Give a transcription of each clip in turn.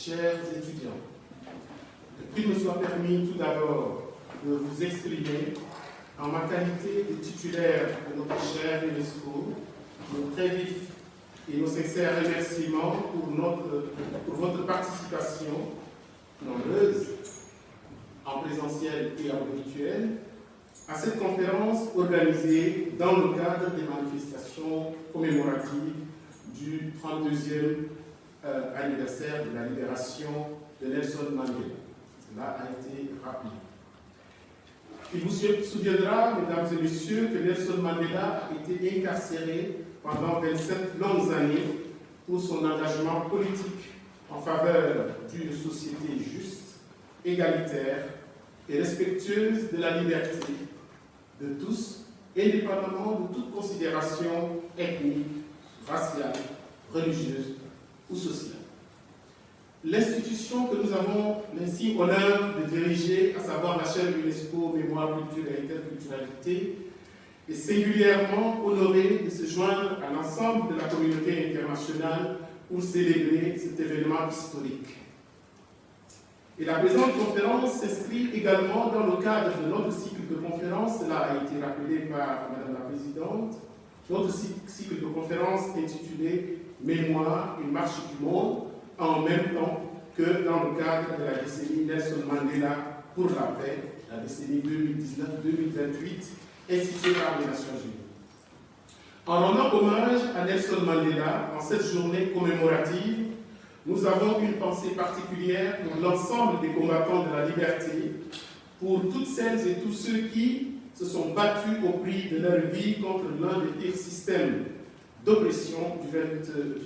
chers étudiants, qu'il me soit permis tout d'abord de vous exprimer, en ma qualité de titulaire de notre cher UNESCO, nos très vifs et nos sincères remerciements pour votre participation nombreuse, en présentiel et en virtuel, à cette conférence organisée dans le cadre des manifestations commémoratives du 32e anniversaire de la libération de Nelson Mandela. Cela a été rappelé. Il vous souviendra, mesdames et messieurs, que Nelson Mandela a été incarcéré pendant 27 longues années pour son engagement politique en faveur d'une société juste, égalitaire et respectueuse de la liberté de tous, indépendamment de toute considération ethnique, raciale, religieuse ou sociale. L'institution que nous avons ainsi honneur de diriger, à savoir la chaire UNESCO Mémoire, Culture et Interculturalité, est singulièrement honorée de se joindre à l'ensemble de la communauté internationale pour célébrer cet événement historique. Et la présente conférence s'inscrit également dans le cadre de notre cycle de conférences, cela a été rappelé par Madame la Présidente, notre cycle de conférences intitulé « Mémoire, une marche du monde », en même temps que dans le cadre de la décennie Nelson Mandela pour la paix, la décennie 2019-2028, instituée par les Nations Unies. En rendant hommage à Nelson Mandela, en cette journée commémorative, nous avons une pensée particulière pour l'ensemble des combattants de la liberté, pour toutes celles et tous ceux qui se sont battus au prix de leur vie contre l'un des pires systèmes d'oppression du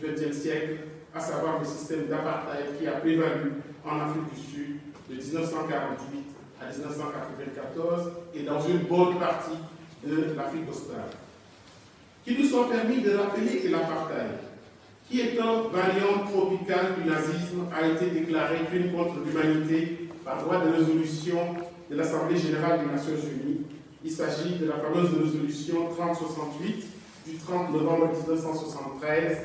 XXe siècle, à savoir le système d'apartheid qui a prévalu en Afrique du Sud de 1948 à 1994 et dans une bonne partie de l'Afrique australe. Qu'il nous soit permis de rappeler que l'apartheid, qui est un variant tropical du nazisme, a été déclaré crime contre l'humanité par voie de résolution de l'Assemblée générale des Nations Unies. Il s'agit de la fameuse résolution 3068 du 30 novembre 1973,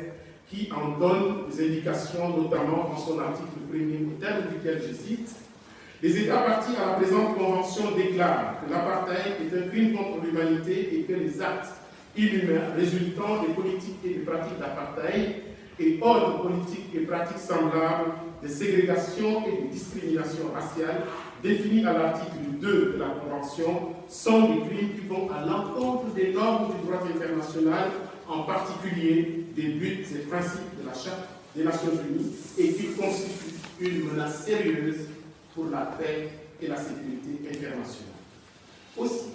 qui en donne des indications, notamment dans son article 1er, au terme duquel je cite: les États partis à la présente convention déclarent que l'apartheid est un crime contre l'humanité et que les actes inhumains résultant des politiques et des pratiques d'apartheid et autres politiques et pratiques semblables de ségrégation et de discrimination raciale définies à l'article 2 de la Convention sont des crimes qui vont à l'encontre des normes du droit international, en particulier des buts et principes de la Charte des Nations Unies, et qui constituent une menace sérieuse pour la paix et la sécurité internationale. Aussi,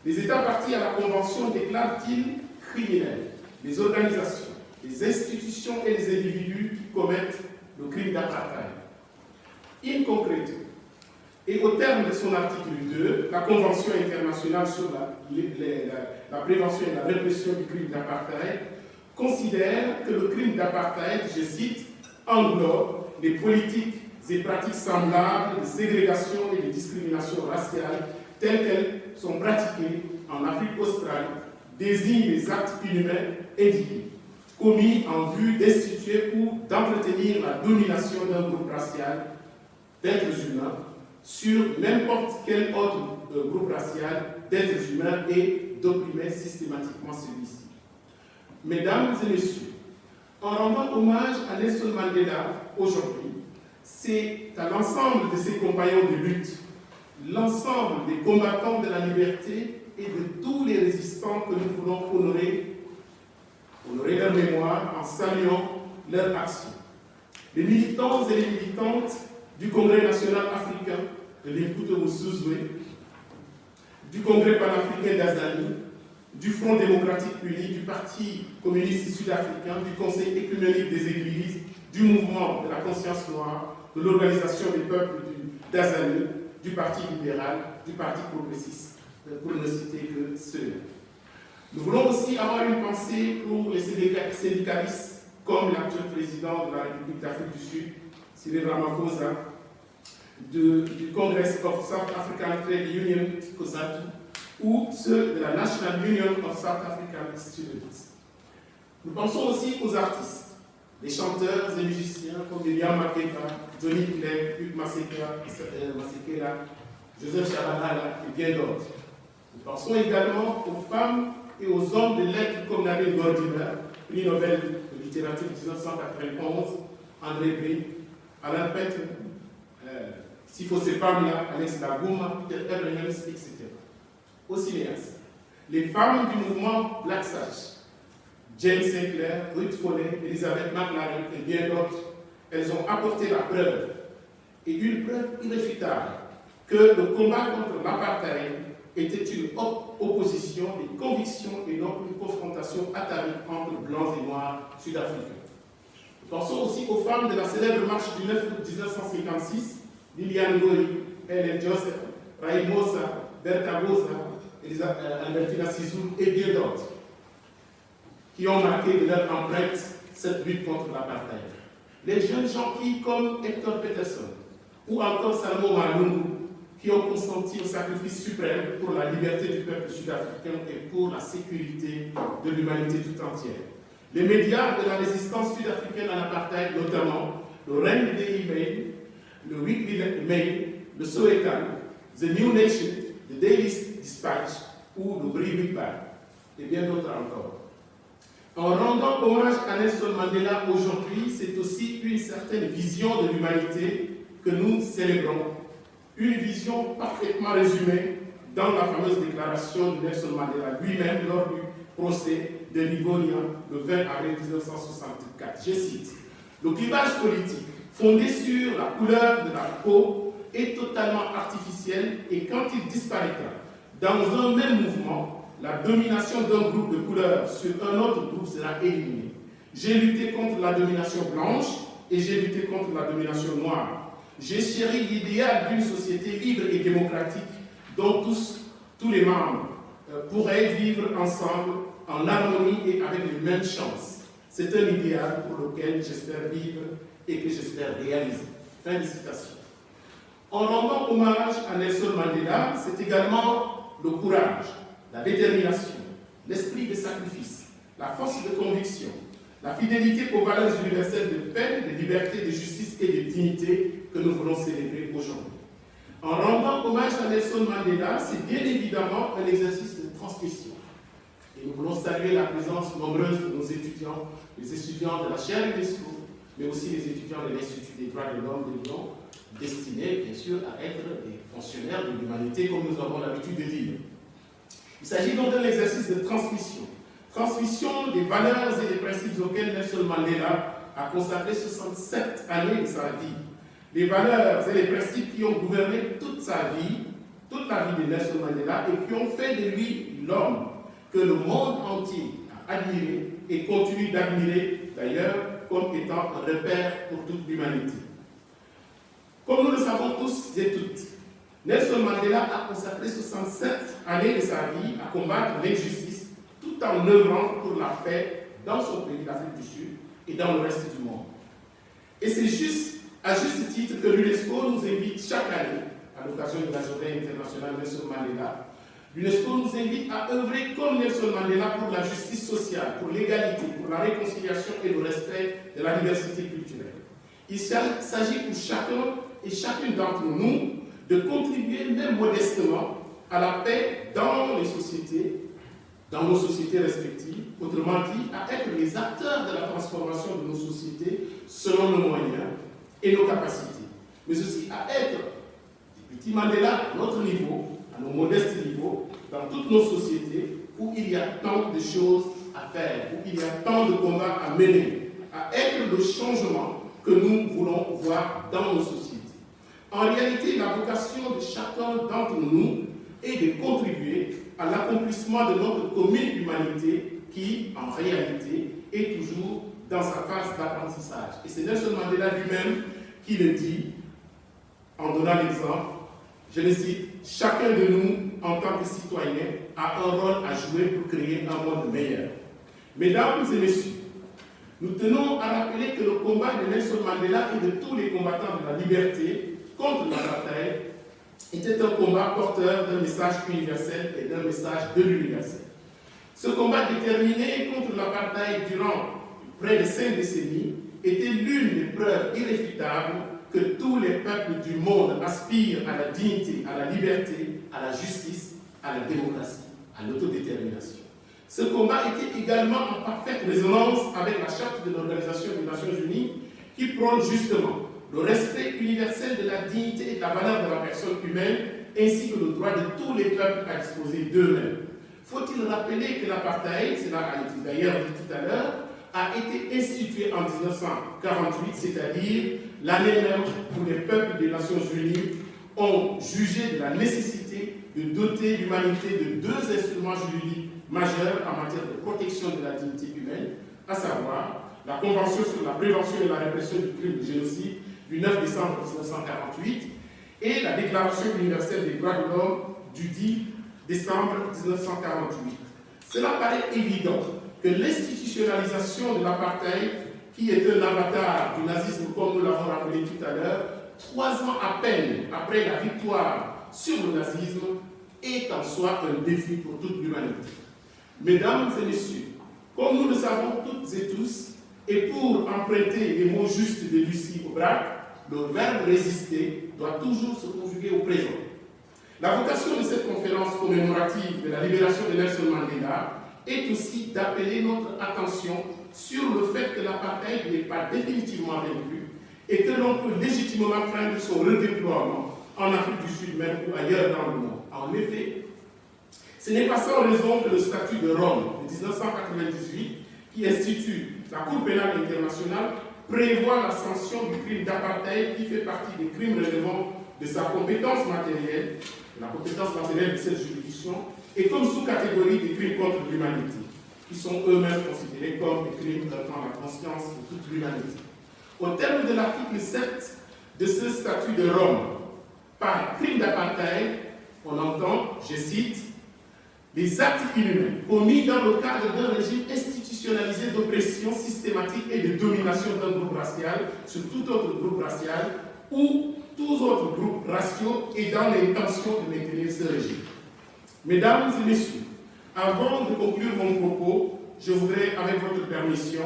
les États partis à la Convention déclarent-ils criminels les organisations, les institutions et les individus qui commettent le crime d'apartheid. In concreto, et au terme de son article 2, la Convention internationale sur la prévention et la répression du crime d'apartheid considère que le crime d'apartheid, je cite, englobe les politiques et pratiques semblables de ségrégation et de discrimination raciale telles qu'elles sont pratiquées en Afrique australe, désigne les actes inhumains indiqués, commis en vue d'instituer ou d'entretenir la domination d'un groupe racial d'êtres humains sur n'importe quel autre groupe racial d'êtres humains et d'opprimer systématiquement celui-ci. Mesdames et messieurs, en rendant hommage à Nelson Mandela aujourd'hui, c'est à l'ensemble de ses compagnons de lutte, l'ensemble des combattants de la liberté et de tous les résistants que nous voulons honorer leur mémoire en saluant leur action. Les militants et les militantes du Congrès national africain de l'Impouto-Moussouzoué, du Congrès panafricain d'Azali, du Front démocratique uni, du Parti communiste sud-africain, du Conseil écuménique des Églises, du Mouvement de la conscience noire, de l'Organisation des peuples d'Azali, du Parti libéral, du Parti progressiste, pour ne citer que ceux-là. Nous voulons aussi avoir une pensée pour les syndicalistes, comme l'actuel président de la République d'Afrique du Sud, Cyril Ramaphosa, du Congress of South African Trade Union, COSATU, ou ceux de la National Union of South African Students. Nous pensons aussi aux artistes, les chanteurs et musiciens comme Miriam Makeba, Johnny Clay, Hugues Masekela, Joseph Chabalala et bien d'autres. Nous pensons également aux femmes et aux hommes de lettres comme Nabil Gordimer, prix Nobel de littérature 1991, André Gris, Alain Petre, Sifo Sepamla, Alex Dagouma, Peter Ebrenius, etc. Aux cinéastes, les femmes du mouvement Black Sash, Jane Sinclair, Ruth Foley, Elizabeth McLaren et bien d'autres, elles ont apporté la preuve, et une preuve irréfutable, que le combat contre l'apartheid était une opposition des convictions et non une confrontation atavique entre blancs et noirs sud-africains. Pensons aussi aux femmes de la célèbre marche du 9 août 1956, Liliane Gori, Helen Joseph, Raïm Mossa, Bertha Bosa, Albertina Sizou et bien d'autres, qui ont marqué de leur empreinte cette lutte contre l'apartheid. Les jeunes gens qui, comme Hector Peterson ou encore Salmo Malungu, qui ont consenti au sacrifice suprême pour la liberté du peuple sud-africain et pour la sécurité de l'humanité tout entière. Les médias de la résistance sud-africaine à l'apartheid, notamment le Rand Daily Mail, le Weekly Mail, le Sowetan, The New Nation, The Daily Dispatch ou le Bree-Witbag, et bien d'autres encore. En rendant hommage à Nelson Mandela aujourd'hui, c'est aussi une certaine vision de l'humanité que nous célébrons. Une vision parfaitement résumée dans la fameuse déclaration de Nelson Mandela lui-même lors du procès de Livonia le 20 avril 1964. Je cite, « Le clivage politique fondé sur la couleur de la peau est totalement artificiel et quand il disparaîtra dans un même mouvement, la domination d'un groupe de couleurs sur un autre groupe sera éliminée. J'ai lutté contre la domination blanche et j'ai lutté contre la domination noire. J'ai chéri l'idéal d'une société libre et démocratique dont tous les membres pourraient vivre ensemble en harmonie et avec les mêmes chances. C'est un idéal pour lequel j'espère vivre et que j'espère réaliser. » Fin de citation. En rendant hommage à Nelson Mandela, c'est également le courage, la détermination, l'esprit de sacrifice, la force de conviction, la fidélité aux valeurs universelles de paix, de liberté, de justice et de dignité que nous voulons célébrer aujourd'hui. En rendant hommage à Nelson Mandela, c'est bien évidemment un exercice de transmission. Et nous voulons saluer la présence nombreuse de nos étudiants, les étudiants de la chaire UNESCO, mais aussi les étudiants de l'Institut des droits de l'homme de Lyon, destinés bien sûr à être des fonctionnaires de l'humanité comme nous avons l'habitude de dire. Il s'agit donc d'un exercice de transmission. Transmission des valeurs et des principes auxquels Nelson Mandela a consacré 67 années de sa vie. Les valeurs et les principes qui ont gouverné toute sa vie, toute la vie de Nelson Mandela et qui ont fait de lui l'homme que le monde entier a admiré et continue d'admirer d'ailleurs comme étant un repère pour toute l'humanité. Comme nous le savons tous et toutes, Nelson Mandela a consacré 67 années de sa vie à combattre l'injustice tout en œuvrant pour la paix dans son pays, l'Afrique du Sud, et dans le reste du monde. Et c'est à juste titre que l'UNESCO nous invite chaque année, à l'occasion de la Journée internationale Nelson Mandela, l'UNESCO nous invite à œuvrer comme Nelson Mandela pour la justice sociale, pour l'égalité, pour la réconciliation et le respect de la diversité culturelle. Il s'agit pour chacun et chacune d'entre nous de contribuer même modestement à la paix dans les sociétés, dans nos sociétés respectives, autrement dit, à être les acteurs de la transformation de nos sociétés selon nos moyens et nos capacités, mais aussi à être des petits Mandela à notre niveau, à nos modestes niveaux, dans toutes nos sociétés où il y a tant de choses à faire, où il y a tant de combats à mener, à être le changement que nous voulons voir dans nos sociétés. En réalité, la vocation de chacun d'entre nous est de contribuer à l'accomplissement de notre commune humanité qui, en réalité, est toujours dans sa phase d'apprentissage. Et c'est Nelson Mandela lui-même qui le dit en donnant l'exemple. Je le cite, « Chacun de nous, en tant que citoyen, a un rôle à jouer pour créer un monde meilleur. » Mesdames et messieurs, nous tenons à rappeler que le combat de Nelson Mandela et de tous les combattants de la liberté contre l'apartheid était un combat porteur d'un message universel et d'un message de l'universel. Ce combat déterminé contre l'apartheid durant près de 5 décennies était l'une des preuves irréfutables que tous les peuples du monde aspirent à la dignité, à la liberté, à la justice, à la démocratie, à l'autodétermination. Ce combat était également en parfaite résonance avec la charte de l'Organisation des Nations Unies qui prône justement le respect universel de la dignité et de la valeur de la personne humaine ainsi que le droit de tous les peuples à disposer d'eux-mêmes. Faut-il rappeler que l'apartheid, cela a été d'ailleurs dit tout à l'heure, a été institué en 1948, c'est-à-dire l'année même où les peuples des Nations Unies ont jugé de la nécessité de doter l'humanité de deux instruments juridiques majeurs en matière de protection de la dignité humaine, à savoir la Convention sur la prévention et la répression du crime de génocide du 9 décembre 1948 et la Déclaration universelle des droits de l'homme du 10 décembre 1948. Cela paraît évident que l'institutionnalisation de l'apartheid, qui est un avatar du nazisme comme nous l'avons rappelé tout à l'heure, 3 ans à peine après la victoire sur le nazisme, est en soi un défi pour toute l'humanité. Mesdames et messieurs, comme nous le savons toutes et tous, et pour emprunter les mots justes de Lucie Aubrac, le verbe résister doit toujours se conjuguer au présent. La vocation de cette conférence commémorative de la libération de Nelson Mandela est aussi d'appeler notre attention sur le fait que l'apartheid n'est pas définitivement vaincu et que l'on peut légitimement craindre son redéploiement en Afrique du Sud même ou ailleurs dans le monde. En effet, ce n'est pas sans raison que le statut de Rome de 1998, qui institue la Cour pénale internationale, prévoit la sanction du crime d'apartheid qui fait partie des crimes relevant de sa compétence matérielle, la compétence matérielle de cette juridiction, et comme sous-catégorie des crimes contre l'humanité, qui sont eux-mêmes considérés comme des crimes heurtant la conscience de toute l'humanité. Au terme de l'article 7 de ce statut de Rome, par crime d'apartheid, on entend, je cite, les actes inhumains commis dans le cadre d'un régime institutionnalisé d'oppression systématique et de domination d'un groupe racial sur tout autre groupe racial ou tous autres groupes raciaux et dans l'intention de maintenir ce régime. Mesdames et messieurs, avant de conclure mon propos, je voudrais, avec votre permission,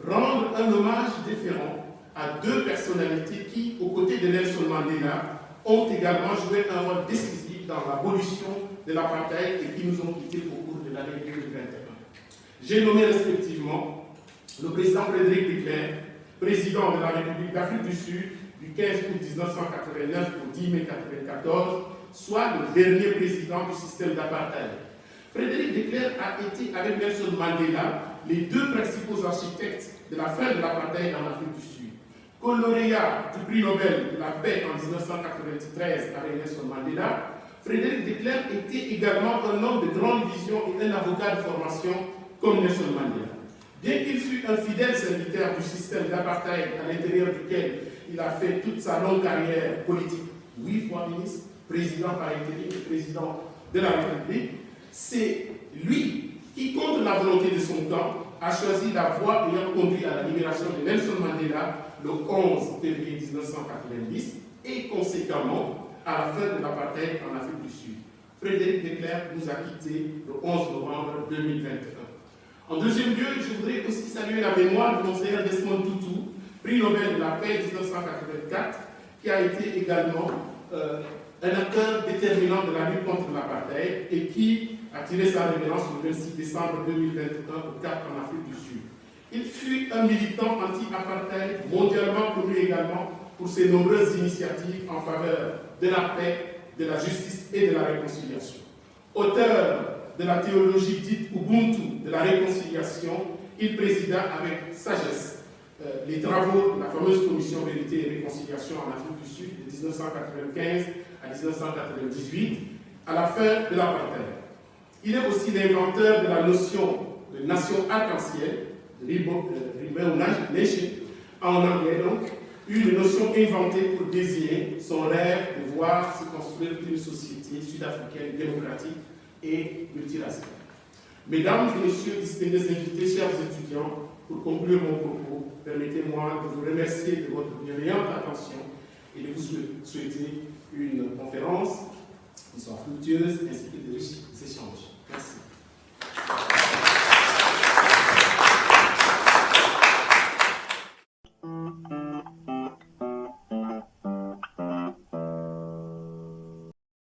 rendre un hommage déférent à deux personnalités qui, aux côtés de Nelson Mandela, ont également joué un rôle décisif dans l'abolition de l'apartheid et qui nous ont quittés au cours de l'année 2021. J'ai nommé respectivement le président Frédéric de Klerk, président de la République d'Afrique du Sud du 15 août 1989 au 10 mai 1994, soit le dernier président du système d'apartheid. Frédéric de Klerk a été, avec Nelson Mandela, les deux principaux architectes de la fin de l'apartheid en Afrique du Sud. Co-lauréat du prix Nobel de la paix en 1993 avec Nelson Mandela, Frédéric de Klerk était également un homme de grande vision et un avocat de formation comme Nelson Mandela. Bien qu'il fût un fidèle serviteur du système d'apartheid à l'intérieur duquel il a fait toute sa longue carrière politique, 8 fois ministre, président par intérim et président de la République, c'est lui qui, contre la volonté de son temps, a choisi la voie ayant conduit à la libération de Nelson Mandela le 11 février 1990 et conséquemment à la fin de l'apartheid en Afrique du Sud. Frédéric de Klerk nous a quittés le 11 novembre 2021. En deuxième lieu, je voudrais aussi saluer la mémoire de Monseigneur Desmond Tutu, prix Nobel de la paix 1984, qui a été également un acteur déterminant de la lutte contre l'apartheid et qui a tiré sa révérence le 26 décembre 2021 au Cap en Afrique du Sud. Il fut un militant anti-apartheid, mondialement connu également pour ses nombreuses initiatives en faveur de la paix, de la justice et de la réconciliation. Auteur de la théologie dite Ubuntu de la réconciliation, il présida avec sagesse les travaux de la fameuse commission Vérité et Réconciliation en Afrique du Sud de 1995 à 1998, à la fin de l'apartheid. Il est aussi l'inventeur de la notion de nation arc-en-ciel, Rainbow Nation, en anglais donc, une notion inventée pour désigner son rêve de voir se construire une société sud-africaine démocratique et multiraciale. Mesdames et messieurs, distingués invités, chers étudiants, pour conclure mon propos, permettez-moi de vous remercier de votre bienveillante attention et de vous souhaiter une conférence qui soit fructueuse ainsi que de riches échanges. Merci.